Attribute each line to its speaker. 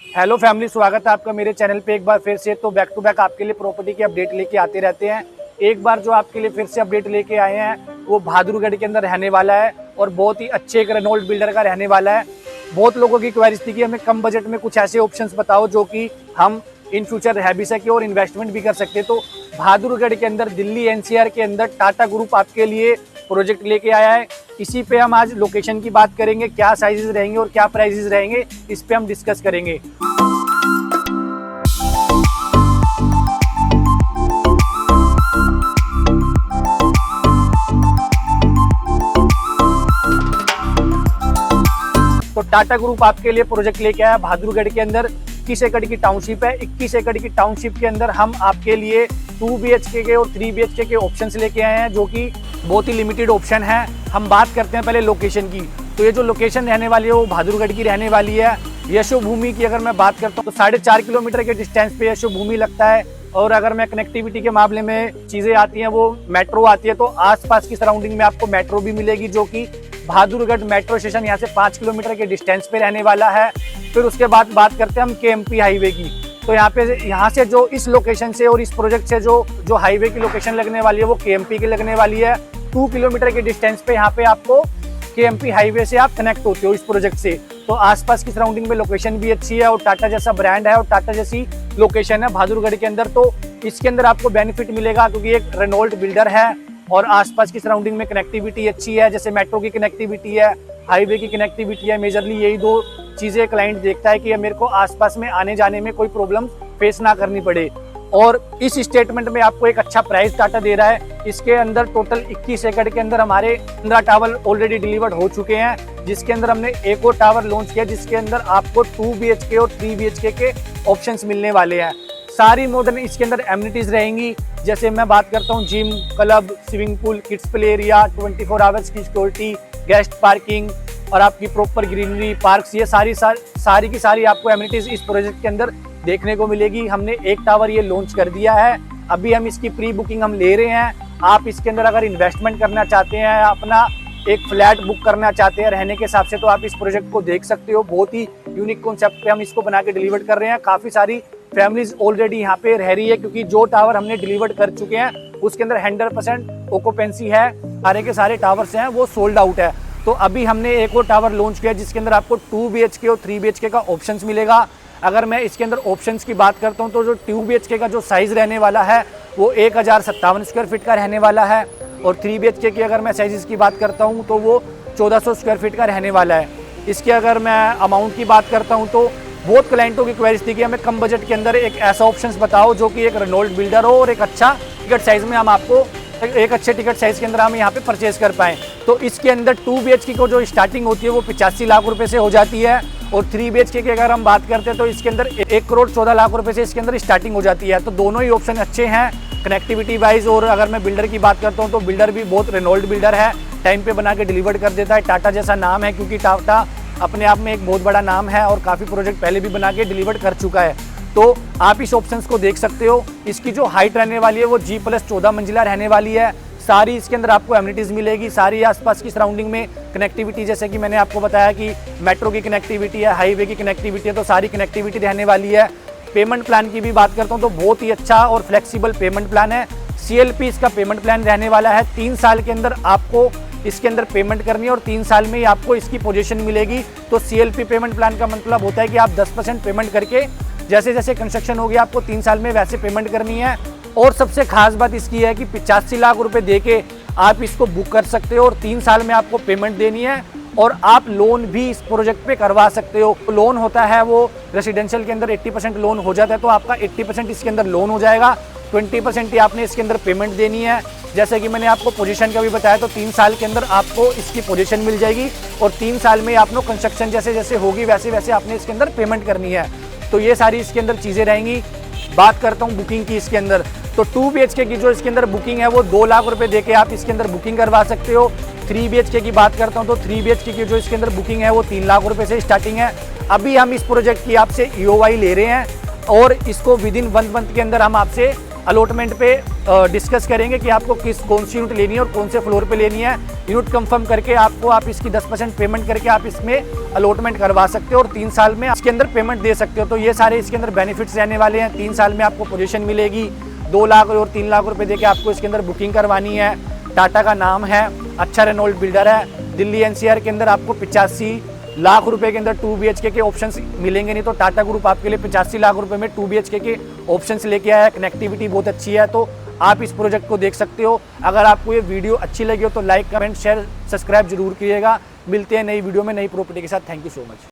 Speaker 1: Hello family, स्वागत है आपका मेरे चैनल पे एक बार फिर से। तो बैक टू बैक आपके लिए प्रॉपर्टी की अपडेट लेके आते रहते हैं। एक बार जो आपके लिए फिर से अपडेट लेके आए हैं वो बहादुरगढ़ के अंदर रहने वाला है और बहुत ही अच्छे एक रेनॉल्ट बिल्डर का रहने वाला है। बहुत लोगों की क्वेरीज थी कि हमें कम बजट में कुछ ऐसे ऑप्शंस बताओ जो कि हम इन फ्यूचर रह भी सके और इन्वेस्टमेंट भी कर सकते। तो बहादुरगढ़ के अंदर दिल्ली एनसीआर के अंदर टाटा ग्रुप आपके लिए प्रोजेक्ट लेके आया है। इसी पे हम आज लोकेशन की बात करेंगे, क्या साइजेस रहेंगे और क्या प्राइसेस रहेंगे, इस पे हम डिस्कस करेंगे। तो टाटा ग्रुप आपके लिए प्रोजेक्ट लेके आया बहादुरगढ़ के अंदर। 21 एकड़ की टाउनशिप है। 21 एकड़ की टाउनशिप के अंदर हम आपके लिए 2 BHK के और 3 BHK के ऑप्शंस लेके आए हैं, जो कि बहुत ही लिमिटेड ऑप्शन है। हम बात करते हैं पहले लोकेशन की। तो ये जो लोकेशन रहने वाली है वो बहादुरगढ़ की रहने वाली है। यशो भूमि की अगर मैं बात करता हूँ तो 4.5 किलोमीटर के डिस्टेंस पे यशो भूमि लगता है। और अगर मैं कनेक्टिविटी के मामले में चीजें आती हैं वो मेट्रो आती है, तो आसपास की सराउंडिंग में आपको मेट्रो भी मिलेगी, जो कि बहादुरगढ़ मेट्रो स्टेशन यहाँ से 5 किलोमीटर के डिस्टेंस पे रहने वाला है। फिर उसके बाद बात करते हैं हम KMP हाईवे की। तो यहाँ से जो इस लोकेशन से और इस प्रोजेक्ट से जो हाईवे की लोकेशन लगने वाली है वो KMP की लगने वाली है। 2 किलोमीटर के डिस्टेंस पे यहाँ पे आपको KMP हाईवे से आप कनेक्ट होते हो इस प्रोजेक्ट से। तो आसपास की सराउंडिंग में लोकेशन भी अच्छी है और टाटा जैसा ब्रांड है और टाटा जैसी लोकेशन है बहादुरगढ़ के अंदर। तो इसके अंदर आपको बेनिफिट मिलेगा क्योंकि एक रेनॉल्ट बिल्डर है और आसपास की सराउंडिंग में कनेक्टिविटी अच्छी है, जैसे मेट्रो की कनेक्टिविटी है, हाईवे की कनेक्टिविटी है। मेजरली यही दो चीजें क्लाइंट देखता है कि मेरे को आसपास में आने जाने में कोई प्रॉब्लम फेस ना करनी पड़े। और इस स्टेटमेंट में आपको एक अच्छा प्राइस टाटा दे रहा है। इसके अंदर टोटल 21 एकड़ के अंदर हमारे 15 टावर ऑलरेडी डिलीवर्ड हो चुके हैं, जिसके अंदर हमने एक और टावर लॉन्च किया जिसके अंदर आपको 2 BHK और 3 BHK के ऑप्शंस मिलने वाले हैं। सारी मॉडर्न इसके अंदर एमिनिटीज रहेंगी, जैसे मैं बात करता हूँ gym, club, swimming pool, kids play area, 24 hours की सिक्योरिटी, गेस्ट पार्किंग और आपकी प्रॉपर ग्रीनरी, पार्क्स, ये सारी की सारी आपको एमिनिटीज इस प्रोजेक्ट के अंदर देखने को मिलेगी। हमने एक टावर ये लॉन्च कर दिया है, अभी हम इसकी प्री बुकिंग हम ले रहे हैं। आप इसके अंदर अगर इन्वेस्टमेंट करना चाहते हैं, अपना एक फ्लैट बुक करना चाहते हैं रहने के हिसाब से, तो आप इस प्रोजेक्ट को देख सकते हो। बहुत ही यूनिक कॉन्सेप्ट पे हम इसको बना के डिलीवर कर रहे हैं। काफी सारी फैमिलीज ऑलरेडी यहाँ पे रह रही है क्योंकि जो टावर हमने डिलीवर कर चुके हैं उसके अंदर 100% ऑक्यूपेंसी है। सारे के सारे टावर्स हैं वो सोल्ड आउट है। तो अभी हमने एक और टावर लॉन्च किया जिसके अंदर आपको 2 BHK और 3 BHK का ऑप्शंस मिलेगा। अगर मैं इसके अंदर ऑप्शंस की बात करता हूं तो जो 2 BHK का जो साइज रहने वाला है वो 1057 स्क्वायर फीट का रहने वाला है और 3 BHK की अगर मैं साइजेस की बात करता हूं तो वो 1400 स्क्वायर फीट का रहने वाला है। इसके अगर मैं अमाउंट की बात करता हूं तो बहुत क्लाइंटों की क्वेरीज थी कि हमें कम बजट के अंदर एक ऐसा ऑप्शंस बताओ जो कि एक रेनॉल्ट बिल्डर हो और एक अच्छा टिकट साइज में हम आपको एक अच्छे टिकट साइज के अंदर हम यहाँ पे परचेज कर पाएँ। तो इसके अंदर 2 BHK को जो स्टार्टिंग होती है वो 85 लाख रुपए से हो जाती है और 3 BHK की अगर हम बात करते हैं तो इसके अंदर 1 करोड़ 14 लाख रुपए से इसके अंदर स्टार्टिंग हो जाती है। तो दोनों ही ऑप्शन अच्छे हैं कनेक्टिविटी वाइज। और अगर मैं बिल्डर की बात करता हूँ तो बिल्डर भी बहुत रेनॉल्ट बिल्डर है, टाइम पे बना के डिलीवर कर देता है। टाटा जैसा नाम है क्योंकि टाटा अपने आप में एक बहुत बड़ा नाम है और काफ़ी प्रोजेक्ट पहले भी बना के डिलीवर कर चुका है। तो आप इस ऑप्शंस को देख सकते हो। इसकी जो हाइट रहने वाली है वो G+14 मंजिला रहने वाली है। सारी इसके अंदर आपको एमिनिटीज़ मिलेगी, सारी आसपास की सराउंडिंग में कनेक्टिविटी, जैसे कि मैंने आपको बताया कि मेट्रो की कनेक्टिविटी है, हाईवे की कनेक्टिविटी है, तो सारी कनेक्टिविटी रहने वाली है। पेमेंट प्लान की भी बात करता हूँ तो बहुत ही अच्छा और फ्लेक्सिबल पेमेंट प्लान है। CLP इसका पेमेंट प्लान रहने वाला है। 3 साल के अंदर आपको इसके अंदर पेमेंट करनी है और 3 साल में ही आपको इसकी पोजीशन मिलेगी। तो CLP पेमेंट प्लान का मतलब होता है कि आप 10% पेमेंट करके जैसे जैसे कंस्ट्रक्शन होगी आपको 3 साल में वैसे पेमेंट करनी है। और सबसे खास बात इसकी है कि 85 लाख रुपए देके आप इसको बुक कर सकते हो और 3 साल में आपको पेमेंट देनी है और आप लोन भी इस प्रोजेक्ट पे करवा सकते हो। लोन होता है वो रेसिडेंशियल के अंदर 80% लोन हो जाता है, तो आपका 80% इसके अंदर लोन हो जाएगा। 20% ही आपने इसके अंदर पेमेंट देनी है। जैसे कि मैंने आपको पोजीशन का भी बताया, तो 3 साल के अंदर आपको इसकी पोजीशन मिल जाएगी और 3 साल में आपको कंस्ट्रक्शन जैसे जैसे होगी वैसे वैसे आपने इसके अंदर पेमेंट करनी है। तो ये सारी इसके अंदर चीज़ें रहेंगी। बात करता हूँ बुकिंग की इसके अंदर, तो 2 BHK की जो इसके अंदर बुकिंग है वो 2 लाख रुपए देके आप इसके अंदर बुकिंग करवा सकते हो। 3 BHK की बात करता हूँ तो 3 BHK की जो इसके अंदर बुकिंग है वो 3 लाख रुपए से स्टार्टिंग है। अभी हम इस प्रोजेक्ट की आपसे EOI ले रहे हैं और इसको विदिन 1 मंथ के अंदर हम आपसे अलॉटमेंट पे डिस्कस करेंगे कि आपको कौन सी यूनिट लेनी है और कौन से फ्लोर पे लेनी है। यूनिट कंफर्म करके आप इसकी 10% पेमेंट करके आप इसमें अलॉटमेंट करवा सकते हो और 3 साल में इसके अंदर पेमेंट दे सकते हो। तो ये सारे इसके अंदर बेनिफिट्स रहने वाले हैं। 3 साल में आपको पोजीशन मिलेगी, 2 लाख और 3 लाख रुपए देके आपको इसके अंदर बुकिंग करवानी है। टाटा का नाम है, अच्छा रेनॉल्ट बिल्डर है। दिल्ली एनसीआर के अंदर आपको 85 लाख रुपए के अंदर 2 BHK के ऑप्शंस मिलेंगे नहीं, तो टाटा ग्रुप आपके लिए 85 लाख रुपए में 2 BHK के ऑप्शंस लेके आया है। कनेक्टिविटी बहुत अच्छी है, तो आप इस प्रोजेक्ट को देख सकते हो। अगर आपको ये वीडियो अच्छी लगी हो तो लाइक, कमेंट, शेयर, सब्सक्राइब जरूर कीजिएगा। मिलते हैं नई वीडियो में नई प्रॉपर्टी के साथ। Thank you so much.